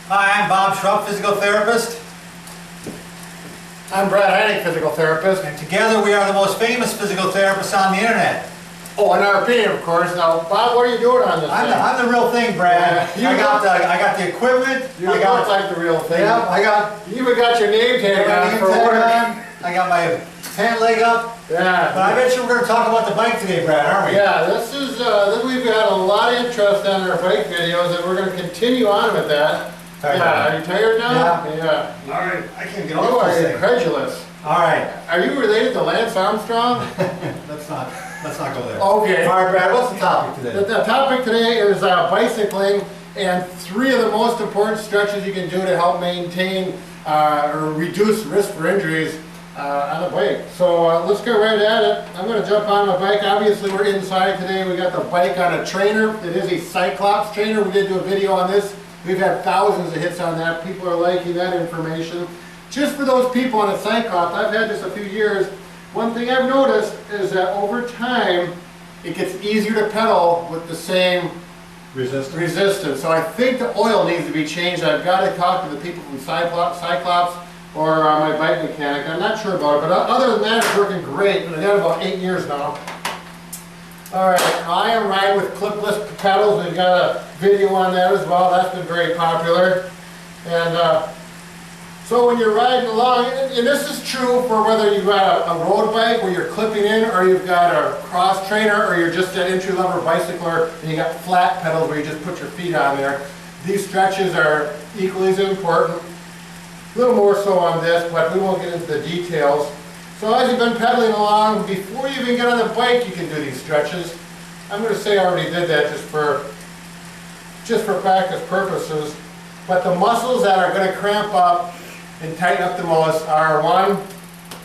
Hi, I'm Bob Schrupp, physical therapist. I'm Brad Heineck, physical therapist. And together we are the most famous physical therapists on the internet. Oh, in our opinion, of course. Now, Bob, what are you doing on this thing? I'm the real thing, Brad. Yeah, I got the equipment. You look like the real thing. Yeah, You even got your name tag on for work. I got my pant leg up. Yeah. But I bet you we're going to talk about the bike today, Brad, aren't we? Yeah, we've got a lot of interest on our bike videos, and we're going to continue on with that. Are you tired now? Yeah. All right, I can't get You off are this thing. incredulous. All right. Are you related to Lance Armstrong? Let's not go there. Okay. All right, Brad, what's the topic today? The topic today is bicycling and 3 of the most important stretches you can do to help maintain or reduce risk for injuries on a bike. So let's get right at it. I'm going to jump on my bike. Obviously we're inside today. We got the bike on a trainer. It is a Cyclops trainer. We did do a video on this. We've had thousands of hits on that. People are liking that information. Just for those people on a Cyclops, I've had this a few years. One thing I've noticed is that over time, it gets easier to pedal with the same resistance. So I think the oil needs to be changed. I've got to talk to the people from Cyclops or my bike mechanic. I'm not sure about it, but other than that, it's working great. And I've had it about 8 years now. All right, I am riding with clipless pedals. We've got a video on that as well. That's been very popular. And so when you're riding along, and this is true for whether you've got a road bike where you're clipping in, or you've got a cross trainer, or you're just an entry-level bicycler and you got flat pedals where you just put your feet on there. These stretches are equally as important. A little more so on this, but we won't get into the details. So as you've been pedaling along, before you even get on the bike, you can do these stretches. I'm going to say I already did that just for practice purposes. But the muscles that are going to cramp up and tighten up the most are one,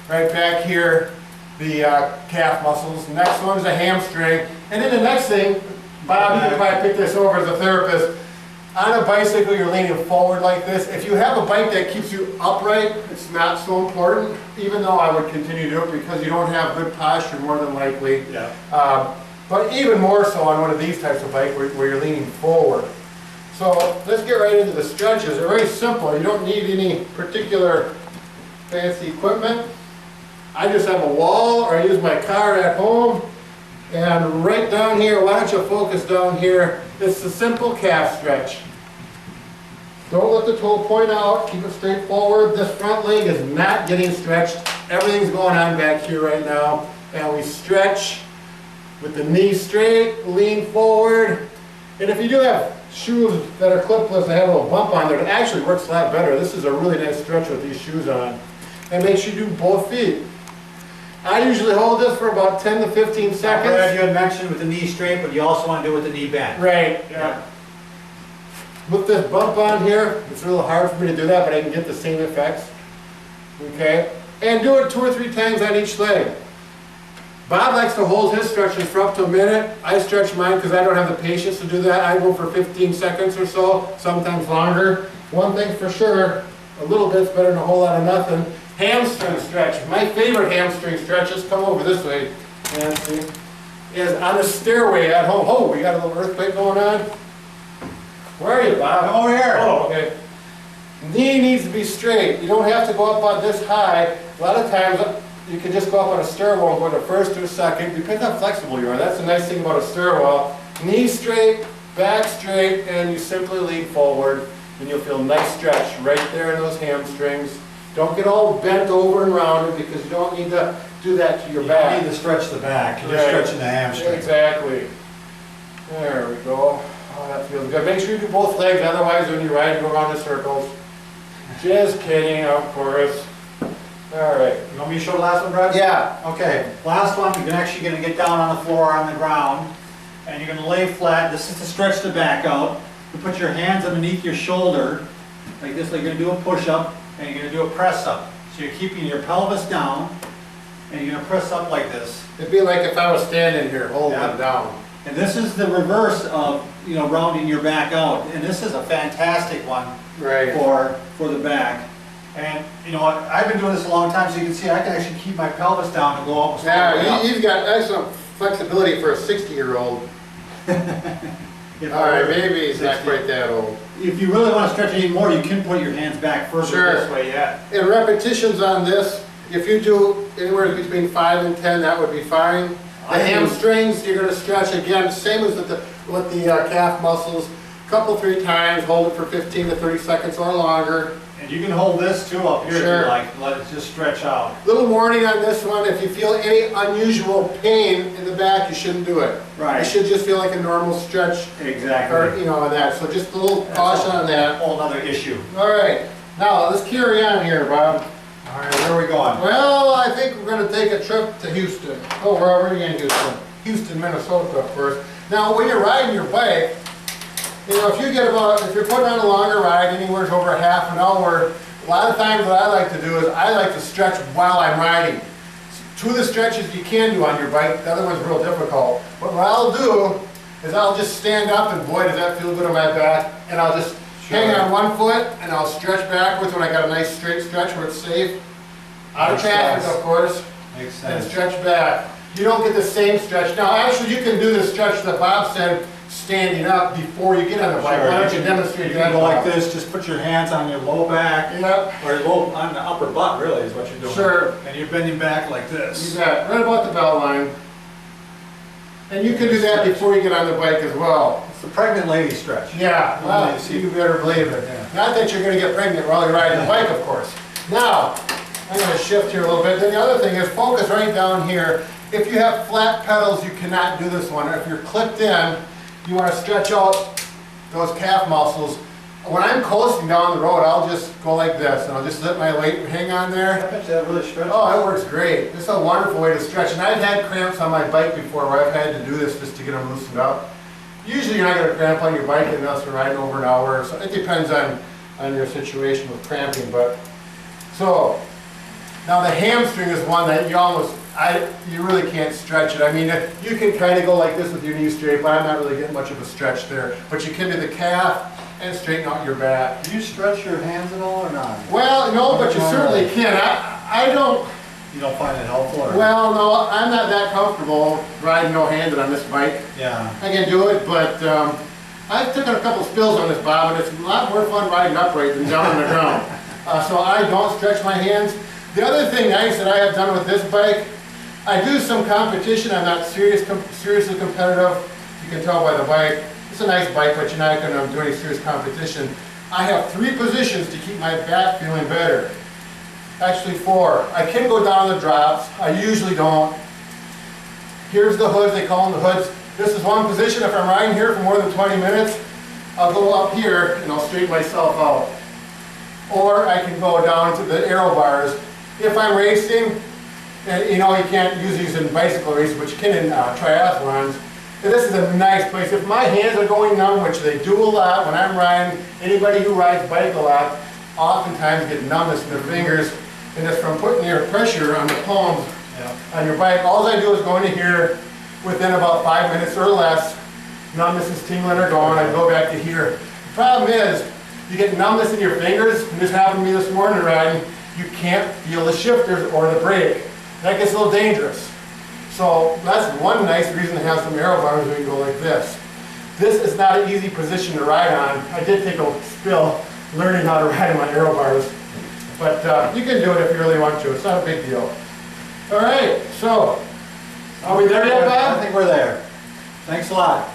right back here, the calf muscles. The next one is a hamstring. And then the next thing, Bob, you can probably pick this over as a therapist. On a bicycle, you're leaning forward like this. If you have a bike that keeps you upright, it's not so important, even though I would continue to do it because you don't have good posture more than likely. Yeah. But even more so on one of these types of bike where you're leaning forward. So let's get right into the stretches. They're very simple. You don't need any particular fancy equipment. I just have a wall, or I use my car at home. And right down here, why don't you focus down here? It's a simple calf stretch. Don't let the toe point out. Keep it straight forward. This front leg is not getting stretched. Everything's going on back here right now. And we stretch with the knee straight, lean forward. And if you do have shoes that are clipless and have a little bump on there, it actually works a lot better. This is a really nice stretch with these shoes on. And make sure you do both feet. I usually hold this for about 10 to 15 seconds. Brad, you had mentioned with the knee straight, but you also want to do it with the knee bent. Right, yeah. With this bump on here, it's a little hard for me to do that, but I can get the same effects. Okay? And do it 2 or 3 times on each leg. Bob likes to hold his stretches for up to a minute. I stretch mine because I don't have the patience to do that. I go for 15 seconds or so, sometimes longer. One thing for sure, a little bit's better than a whole lot of nothing. Hamstring stretch. My favorite hamstring stretches, come over this way, Nancy, is on the stairway at home. Oh, we got a little earthquake going on. Where are you, Bob? I'm over here. Oh, okay. Knee needs to be straight. You don't have to go up on this high. A lot of times you can just go up on a stairwell and go to first or second. Depends how flexible you are. That's the nice thing about a stairwell. Knee straight, back straight, and you simply lean forward, and you'll feel a nice stretch right there in those hamstrings. Don't get all bent over and rounded because you don't need to do that to your back. You need to stretch the back. You're Right. stretching the hamstring. Exactly. There we go. Oh, that feels good. Make sure you do both legs, otherwise when you ride, you go around in circles. Just kidding, of course. All right. You want me to show the last one, Brad? Yeah. Okay. Last one, you're actually going to get down on the floor on the ground, and you're going to lay flat. This is to stretch the back out. You put your hands underneath your shoulder, like this, like you're going to do a push-up, and you're going to do a press-up. So you're keeping your pelvis down, and you're going to press up like this. It'd be like if I was standing here holding Yeah. it down. And this is the reverse of, rounding your back out. And this is a fantastic one Right. for the back. And, I've been doing this a long time, so you can see I can actually keep my pelvis down and go almost all the way Now, up. he's got excellent flexibility for a 60-year-old. All right, maybe he's not quite that old. if you really want to stretch any more, you can put your hands back further Sure. this way, yeah. And repetitions on this, if you do anywhere between 5 and 10, that would be fine. The I do- hamstrings, you're gonna stretch again, same as with the calf muscles. Couple, 3 times, hold it for 15 to 30 seconds or longer. And you can hold this too up here if Sure. you like, let it just stretch out. Little warning on this one, if you feel any unusual pain in the back, you shouldn't do it. Right. It should just feel like a normal stretch, or, Exactly. you know, on that. So just a little caution on that. Whole other issue. All right, now let's carry on here, Bob. All right, where are we going? Well, I think we're gonna take a trip to Houston. Oh, we're already in Houston. Houston, Minnesota, of course. Now, when you're riding your bike, you know, if you're putting on a longer ride, anywhere over half an hour, a lot of times what I like to do is I like to stretch while I'm riding. 2 of the stretches you can do on your bike, the other one's real difficult. But what I'll do is I'll just stand up, and boy, does that feel good on my back, and I'll just hang on one foot, and I'll stretch backwards when I got a nice straight stretch where it's safe. Out of Makes traffic, sense. of course. Makes And sense. stretch back. You don't get the same stretch. Now, actually, you can do the stretch that Bob said, standing up before you get on the bike. Sure, Why don't you demonstrate You that? can go like Bob? this, just put your hands on your low back, Yep, or on the upper butt really is what you're doing. Sure. And you're bending back like you this. got right about the belt line. And you can do that before you get on the bike as well. It's the pregnant lady stretch. Yeah, well, you see- you better believe it. Yeah. Not that you're gonna get pregnant while you're riding the bike, of course. Now, I'm gonna shift here a little bit. Then the other thing is focus right down here. If you have flat pedals, you cannot do this one. If you're clipped in, you wanna stretch out those calf muscles. When I'm coasting down the road, I'll just go like this, and I'll just let my weight hang on I there. bet you that really stretches. Oh, it works great. It's a wonderful way to stretch. And I've had cramps on my bike before where I've had to do this just to get them loosened up. Usually you're not gonna cramp on your bike unless you're riding over an hour, so it depends on your situation with cramping, but. So, now the hamstring is one that you really can't stretch it. I mean, you can kind of go like this with your knees straight, but I'm not really getting much of a stretch there. But you can do the calf and straighten out your back. Do you stretch your hands at all or not? Well, no, but you certainly can. I don't, You don't find it helpful or? well, no, I'm not that comfortable riding no-handed on this bike. Yeah. I can do it, but I've taken a couple spills on this, Bob, and it's a lot more fun riding upright than down on the ground. So I don't stretch my hands. The other thing nice that I have done with this bike, I do some competition. I'm not seriously competitive. You can tell by the bike. It's a nice bike, but you're not going to do any serious competition. I have 3 positions to keep my back feeling better. Actually 4. I can go down the drops. I usually don't. Here's the hoods. They call them the hoods. This is one position. If I'm riding here for more than 20 minutes, I'll go up here and I'll straighten myself out. Or I can go down to the aero bars. If I'm racing, and you know you can't use these in bicycle races, but you can in triathlons. And this is a nice place. If my hands are going numb, which they do a lot when I'm riding, anybody who rides bike a lot oftentimes get numbness in their fingers. And it's from putting your pressure on the palms on your bike. All I do is go into here within about 5 minutes or less. Numbness is tingling or gone. I go back to here. The problem is, you get numbness in your fingers, and this happened to me this morning riding. You can't feel the shifters or the brake. That gets a little dangerous. So that's one nice reason to have some aero bars where you go like this. This is not an easy position to ride on. I did take a spill learning how to ride on my aero bars. But you can do it if you really want to. It's not a big deal. All right, so are we there yet, I Bob? think we're there. Thanks a lot.